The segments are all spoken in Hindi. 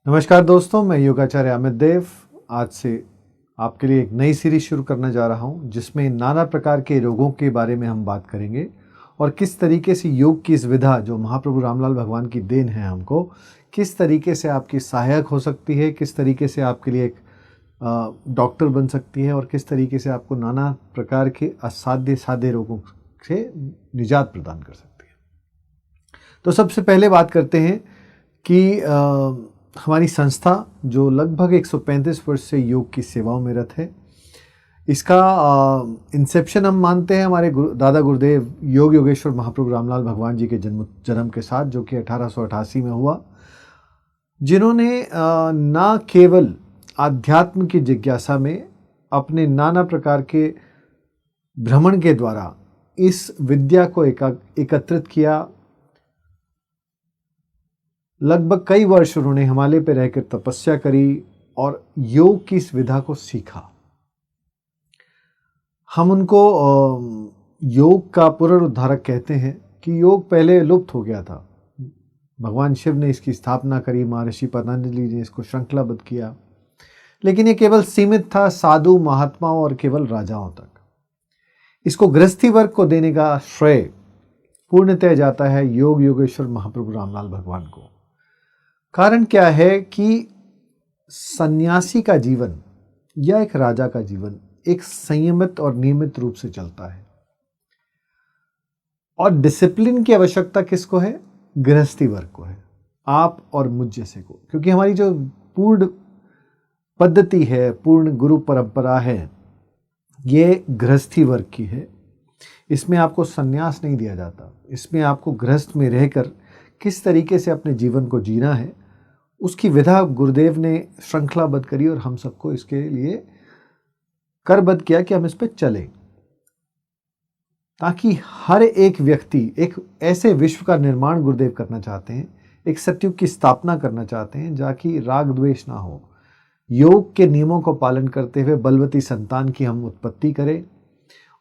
नमस्कार दोस्तों, मैं योगाचार्य अमित देव आज से आपके लिए एक नई सीरीज शुरू करने जा रहा हूं, जिसमें नाना प्रकार के रोगों के बारे में हम बात करेंगे और किस तरीके से योग की इस विधा जो महाप्रभु रामलाल भगवान की देन है हमको, किस तरीके से आपकी सहायक हो सकती है, किस तरीके से आपके लिए एक डॉक्टर बन सकती है और किस तरीके से आपको नाना प्रकार के असाध्य साध्य रोगों से निजात प्रदान कर सकती है। तो सबसे पहले बात करते हैं कि हमारी संस्था जो लगभग 135 वर्ष से योग की सेवाओं में रत है, इसका इंसेप्शन हम मानते हैं हमारे दादा गुरुदेव योग योगेश्वर महाप्रभु रामलाल भगवान जी के जन्म के साथ, जो कि 1888 में हुआ, जिन्होंने न केवल आध्यात्म की जिज्ञासा में अपने नाना प्रकार के भ्रमण के द्वारा इस विद्या को एकत्रित किया। लगभग कई वर्ष उन्होंने हिमालय पर रहकर तपस्या करी और योग की इस विधा को सीखा। हम उनको योग का पुनरुद्धारक कहते हैं कि योग पहले लुप्त हो गया था। भगवान शिव ने इसकी स्थापना करी, महर्षि पतंजलि ने इसको श्रृंखलाबद्ध किया, लेकिन ये केवल सीमित था साधु महात्माओं और केवल राजाओं तक। इसको गृहस्थी वर्ग को देने का श्रेय पूर्णतः जाता है योग योगेश्वर महाप्रभु रामलाल भगवान को। कारण क्या है कि सन्यासी का जीवन या एक राजा का जीवन एक संयमित और नियमित रूप से चलता है, और डिसिप्लिन की आवश्यकता किसको है? गृहस्थी वर्ग को है, आप और मुझ जैसे को। क्योंकि हमारी जो पूर्ण पद्धति है, पूर्ण गुरु परंपरा है, ये गृहस्थी वर्ग की है। इसमें आपको सन्यास नहीं दिया जाता, इसमें आपको गृहस्थ में रहकर किस तरीके से अपने जीवन को जीना है, उसकी विधा गुरुदेव ने श्रृंखलाबद्ध करी और हम सबको इसके लिए करबद्ध किया कि हम इस पर चलें, ताकि हर एक व्यक्ति एक ऐसे विश्व का निर्माण गुरुदेव करना चाहते हैं, एक सत्युग की स्थापना करना चाहते हैं जहाँ की राग द्वेष ना हो। योग के नियमों को पालन करते हुए बलवती संतान की हम उत्पत्ति करें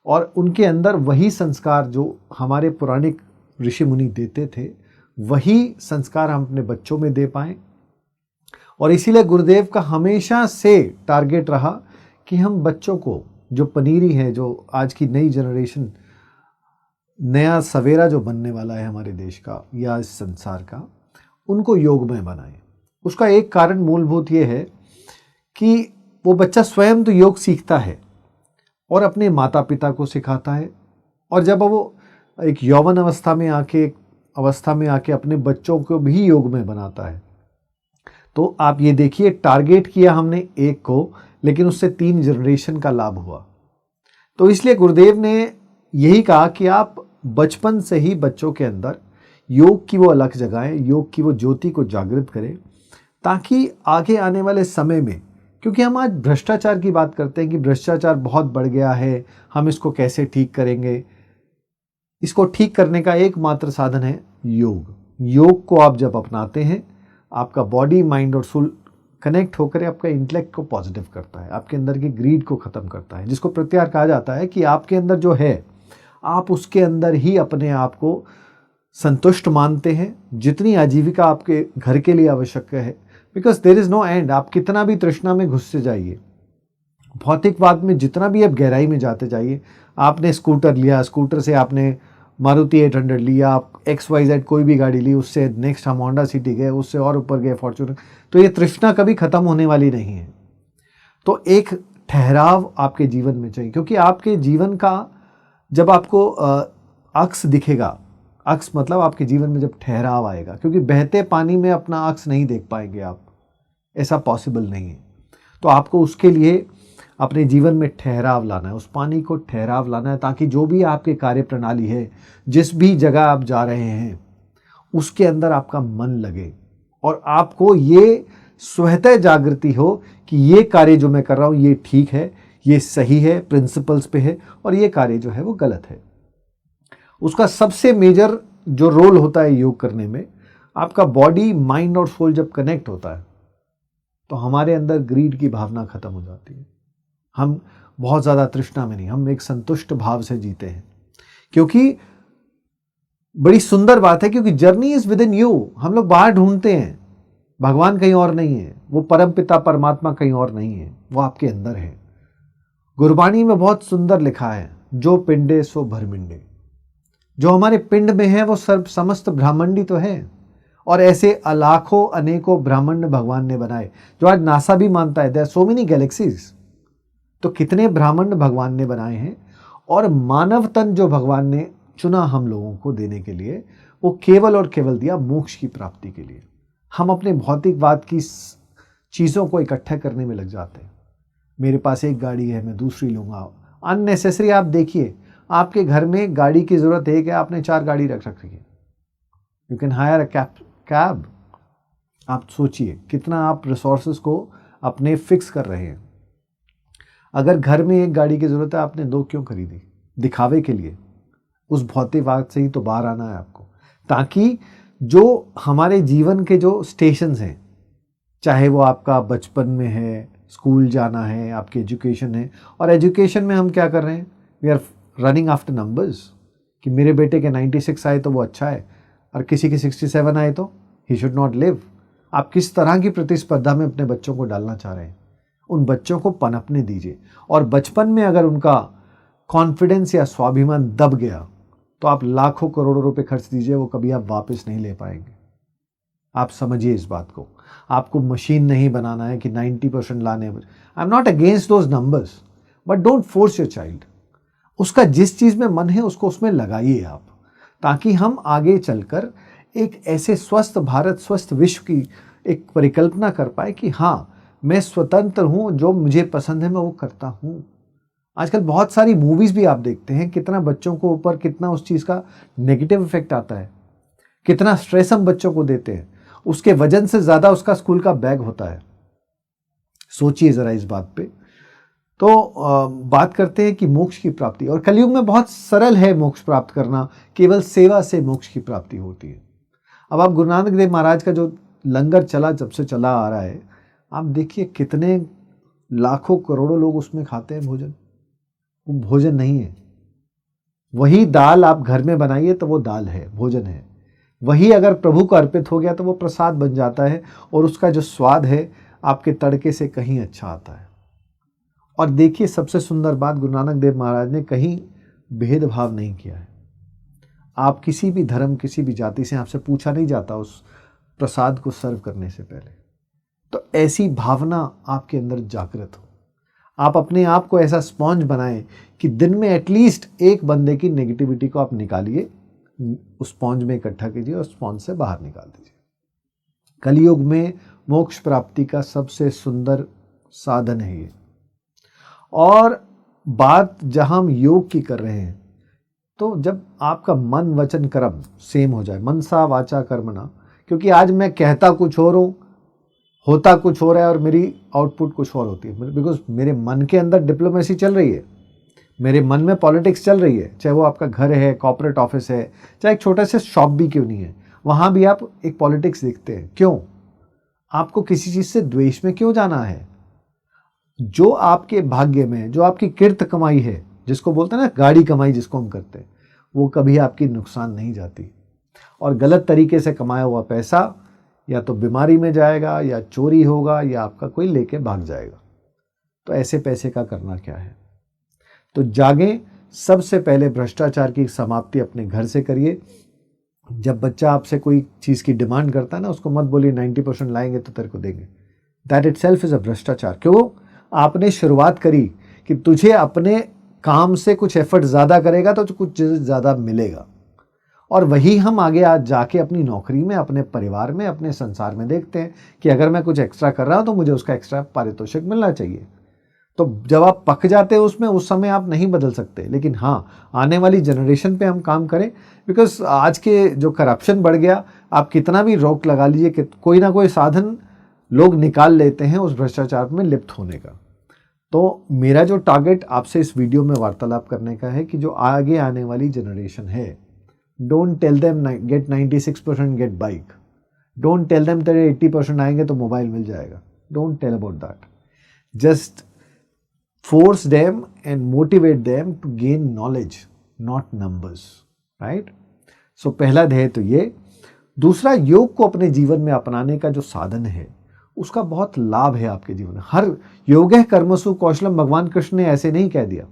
और उनके अंदर वही संस्कार जो हमारे पौराणिक ऋषि मुनि देते थे, वही संस्कार हम अपने बच्चों में दे पाएं। और इसीलिए गुरुदेव का हमेशा से टारगेट रहा कि हम बच्चों को, जो पनीरी है, जो आज की नई जनरेशन, नया सवेरा जो बनने वाला है हमारे देश का या इस संसार का, उनको योगमय बनाएं। उसका एक कारण मूलभूत ये है कि वो बच्चा स्वयं तो योग सीखता है और अपने माता पिता को सिखाता है, और जब वो एक यौवन अवस्था में आके अपने बच्चों को भी योग में बनाता है। तो आप ये देखिए, टारगेट किया हमने एक को, लेकिन उससे 3 जनरेशन का लाभ हुआ। तो इसलिए गुरुदेव ने यही कहा कि आप बचपन से ही बच्चों के अंदर योग की वो अलख जगाएं, योग की वो ज्योति को जागृत करें, ताकि आगे आने वाले समय में, क्योंकि हम आज भ्रष्टाचार की बात करते हैं कि भ्रष्टाचार बहुत बढ़ गया है, हम इसको कैसे ठीक करेंगे। इसको ठीक करने का एकमात्र साधन है योग। योग को आप जब अपनाते हैं, आपका बॉडी, माइंड और सोल कनेक्ट होकर आपका इंटेलेक्ट को पॉजिटिव करता है, आपके अंदर की ग्रीड को ख़त्म करता है, जिसको प्रत्याहार कहा जाता है कि आपके अंदर जो है, आप उसके अंदर ही अपने आप को संतुष्ट मानते हैं। जितनी आजीविका आपके घर के लिए आवश्यक है, because there is no end. आप कितना भी तृष्णा में घुसते जाइए, भौतिकवाद में जितना भी आप गहराई में जाते जाइए, आपने स्कूटर लिया, स्कूटर से आपने मारुति 800 लिया, आप XYZ कोई भी गाड़ी ली, उससे नेक्स्ट हम होंडा सिटी गए, उससे और ऊपर गए फॉर्च्यूनर, तो ये तृष्णा कभी ख़त्म होने वाली नहीं है। तो एक ठहराव आपके जीवन में चाहिए, क्योंकि आपके जीवन का जब आपको अक्स दिखेगा, अक्स मतलब आपके जीवन में जब ठहराव आएगा, क्योंकि बहते पानी में अपना अक्स नहीं देख पाएंगे आप, ऐसा पॉसिबल नहीं है। तो आपको उसके लिए अपने जीवन में ठहराव लाना है, उस पानी को ठहराव लाना है, ताकि जो भी आपके कार्य प्रणाली है, जिस भी जगह आप जा रहे हैं, उसके अंदर आपका मन लगे और आपको ये स्वतः जागृति हो कि ये कार्य जो मैं कर रहा हूँ ये ठीक है, ये सही है, प्रिंसिपल्स पे है, और ये कार्य जो है वो गलत है। उसका सबसे मेजर जो रोल होता है योग करने में, आपका बॉडी, माइंड और सोल जब कनेक्ट होता है, तो हमारे अंदर ग्रीड की भावना खत्म हो जाती है। हम बहुत ज़्यादा तृष्णा में नहीं, हम एक संतुष्ट भाव से जीते हैं। क्योंकि बड़ी सुंदर बात है, क्योंकि journey is with in you. हम लोग बाहर ढूंढते हैं, भगवान कहीं और नहीं है, वो परम पिता परमात्मा कहीं और नहीं है, वो आपके अंदर है। गुरबाणी में बहुत सुंदर लिखा है, जो पिंडे सो भरमिंडे। जो हमारे पिंड में है वो सर्व समस्त ब्रह्मांडी तो है, और ऐसे अलाखों अनेकों ब्रह्मांड भगवान ने बनाए, जो आज नासा भी मानता है there are so many galaxies. तो कितने ब्रह्मांड भगवान ने बनाए हैं, और मानव तन जो भगवान ने चुना हम लोगों को देने के लिए, वो केवल और केवल दिया मोक्ष की प्राप्ति के लिए। हम अपने भौतिकवाद की चीज़ों को इकट्ठा करने में लग जाते हैं। मेरे पास एक गाड़ी है, मैं दूसरी लूँगा, अननेसेसरी। आप देखिए, आपके घर में गाड़ी की ज़रूरत है कि आपने 4 गाड़ी रख रखी है। You can hire a cab. आप सोचिए कितना आप रिसोर्सेज को अपने फिक्स कर रहे हैं। अगर घर में एक गाड़ी की ज़रूरत है, आपने 2 क्यों खरीदी? दिखावे के लिए। उस भौतिकवाद से ही तो बाहर आना है आपको, ताकि जो हमारे जीवन के जो स्टेशंस हैं, चाहे वो आपका बचपन में है, स्कूल जाना है, आपकी एजुकेशन है, और एजुकेशन में हम क्या कर रहे हैं? We are running after numbers, कि मेरे बेटे के 96 आए तो वो अच्छा है, और किसी के 67 आए तो ही शुड नॉट लिव। आप किस तरह की प्रतिस्पर्धा में अपने बच्चों को डालना चाह रहे हैं? उन बच्चों को पनपने दीजिए, और बचपन में अगर उनका कॉन्फिडेंस या स्वाभिमान दब गया तो आप लाखों करोड़ों रुपए खर्च दीजिए, वो कभी आप वापस नहीं ले पाएंगे। आप समझिए इस बात को। आपको मशीन नहीं बनाना है कि 90% लाने। I am not against those numbers, but don't force your child. उसका जिस चीज़ में मन है उसको उसमें लगाइए आप, ताकि हम आगे चलकर एक ऐसे स्वस्थ भारत, स्वस्थ विश्व की एक परिकल्पना कर पाए कि हाँ, मैं स्वतंत्र हूँ, जो मुझे पसंद है मैं वो करता हूँ। आजकल बहुत सारी मूवीज़ भी आप देखते हैं, कितना बच्चों को ऊपर कितना उस चीज़ का नेगेटिव इफेक्ट आता है, कितना स्ट्रेस हम बच्चों को देते हैं। उसके वजन से ज़्यादा उसका स्कूल का बैग होता है। सोचिए ज़रा इस बात पे। तो बात करते हैं कि मोक्ष की प्राप्ति, और कलयुग में बहुत सरल है मोक्ष प्राप्त करना, केवल सेवा से मोक्ष की प्राप्ति होती है। अब आप गुरु नानक देव महाराज का जो लंगर चला, जब से चला आ रहा है, आप देखिए कितने लाखों करोड़ों लोग उसमें खाते हैं भोजन। वो भोजन नहीं है। वही दाल आप घर में बनाइए तो वो दाल है, भोजन है। वही अगर प्रभु को अर्पित हो गया तो वो प्रसाद बन जाता है, और उसका जो स्वाद है आपके तड़के से कहीं अच्छा आता है। और देखिए, सबसे सुंदर बात, गुरु नानक देव महाराज ने कहीं भेदभाव नहीं किया है। आप किसी भी धर्म, किसी भी जाति से आपसे पूछा नहीं जाता उस प्रसाद को सर्व करने से पहले। तो ऐसी भावना आपके अंदर जागृत हो। आप अपने आप को ऐसा स्पॉन्ज बनाएं कि दिन में एटलीस्ट एक बंदे की नेगेटिविटी को आप निकालिए, उस स्पॉन्ज में इकट्ठा कीजिए और स्पॉन्ज से बाहर निकाल दीजिए। कलयुग में मोक्ष प्राप्ति का सबसे सुंदर साधन है ये। और बात जहां हम योग की कर रहे हैं, तो जब आपका मन वचन कर्म सेम हो जाए, मनसा वाचा कर्मणा, क्योंकि आज मैं कहता कुछ और हूं, होता कुछ हो रहा है, और मेरी आउटपुट कुछ और होती है, बिकॉज मेरे मन के अंदर डिप्लोमेसी चल रही है, मेरे मन में पॉलिटिक्स चल रही है। चाहे वो आपका घर है, कॉर्पोरेट ऑफिस है, चाहे एक छोटा सा शॉप भी क्यों नहीं है, वहां भी आप एक पॉलिटिक्स देखते हैं। क्यों? आपको किसी चीज से द्वेष में क्यों जाना है? जो आपके भाग्य में, जो आपकी किर्त कमाई है, जिसको बोलते हैं ना गाड़ी कमाई जिसको हम करते हैं, वो कभी आपकी नुकसान नहीं जाती। और गलत तरीके से कमाया हुआ पैसा या तो बीमारी में जाएगा, या चोरी होगा, या आपका कोई लेके भाग जाएगा। तो ऐसे पैसे का करना क्या है? तो जागें। सबसे पहले भ्रष्टाचार की समाप्ति अपने घर से करिए। जब बच्चा आपसे कोई चीज़ की डिमांड करता है ना, उसको मत बोलिए 90% लाएंगे तो तेरे को देंगे। That it self is a भ्रष्टाचार। क्यों? आपने शुरुआत करी कि तुझे अपने काम से कुछ एफर्ट ज़्यादा करेगा तो कुछ ज़्यादा मिलेगा, और वही हम आगे आज जाके अपनी नौकरी में, अपने परिवार में, अपने संसार में देखते हैं कि अगर मैं कुछ एक्स्ट्रा कर रहा हूं तो मुझे उसका एक्स्ट्रा पारितोषिक मिलना चाहिए। तो जब आप पक जाते हैं उसमें, उस समय आप नहीं बदल सकते। लेकिन हाँ, आने वाली जनरेशन पे हम काम करें, बिकॉज आज के जो करप्शन बढ़ गया, आप कितना भी रोक लगा लीजिए कि कोई ना कोई साधन लोग निकाल लेते हैं उस भ्रष्टाचार में लिप्त होने का। तो मेरा जो टारगेट आपसे इस वीडियो में वार्तालाप करने का है कि जो आगे आने वाली जनरेशन है, don't tell them get 96%, get bike. Don't tell them तेरे 80% आएंगे तो मोबाइल मिल जाएगा। Don't tell about that. Just force them and motivate them to gain knowledge, not numbers, right? So पहला ध्येय तो ये। दूसरा, योग को अपने जीवन में अपनाने का जो साधन है उसका बहुत लाभ है आपके जीवन में। हर योगः कर्मसु कौशलम, भगवान कृष्ण ने ऐसे नहीं कह दिया।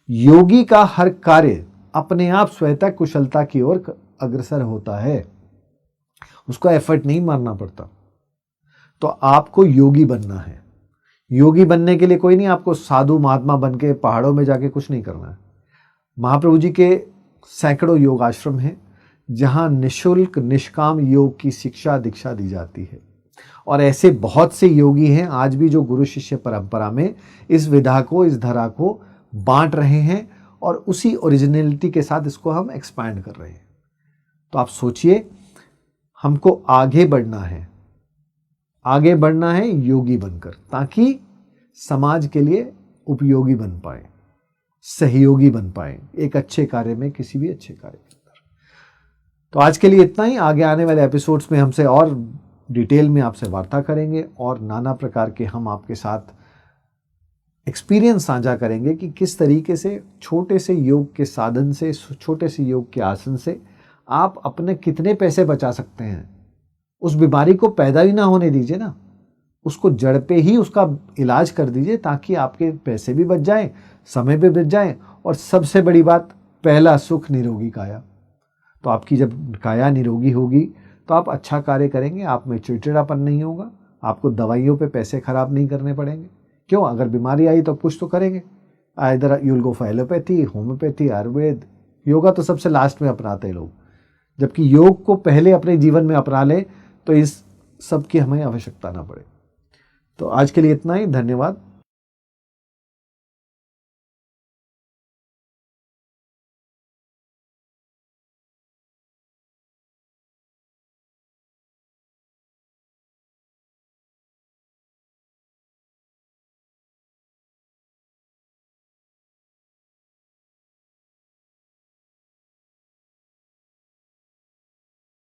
योगी का हर कार्य अपने आप स्वतः कुशलता की ओर अग्रसर होता है, उसको एफर्ट नहीं मारना पड़ता। तो आपको योगी बनना है। योगी बनने के लिए कोई नहीं आपको साधु महात्मा बन के पहाड़ों में जाके कुछ नहीं करना है। महाप्रभु जी के सैकड़ों योग आश्रम हैं जहां निशुल्क निष्काम योग की शिक्षा दीक्षा दी जाती है, और ऐसे बहुत से योगी हैं आज भी जो गुरु शिष्य परंपरा में इस विधा को, इस धरा को बांट रहे हैं, और उसी ओरिजिनलिटी के साथ इसको हम एक्सपैंड कर रहे हैं। तो आप सोचिए, हमको आगे बढ़ना है, आगे बढ़ना है योगी बनकर, ताकि समाज के लिए उपयोगी बन पाए, सहयोगी बन पाए एक अच्छे कार्य में, किसी भी अच्छे कार्य के अंदर। तो आज के लिए इतना ही। आगे आने वाले एपिसोड्स में हमसे और डिटेल में आपसे वार्ता करेंगे और नाना प्रकार के हम आपके साथ एक्सपीरियंस साझा करेंगे कि किस तरीके से छोटे से योग के साधन से, छोटे से योग के आसन से आप अपने कितने पैसे बचा सकते हैं। उस बीमारी को पैदा ही ना होने दीजिए ना, उसको जड़ पे ही उसका इलाज कर दीजिए, ताकि आपके पैसे भी बच जाएं, समय भी बच जाए, और सबसे बड़ी बात, पहला सुख निरोगी काया। तो आपकी जब काया निरोगी होगी तो आप अच्छा कार्य करेंगे, आप में चिड़चिड़ापन नहीं होगा, आपको दवाइयों पे पैसे खराब नहीं करने पड़ेंगे। क्यों? अगर बीमारी आई तो कुछ तो करेंगे, इधर you'll go for allopathy, homeopathy, Ayurveda. Yoga तो सबसे लास्ट में अपनाते हैं लोग, जबकि योग को पहले अपने जीवन में अपना लें तो इस सब की हमें आवश्यकता ना पड़े। तो आज के लिए इतना ही। धन्यवाद।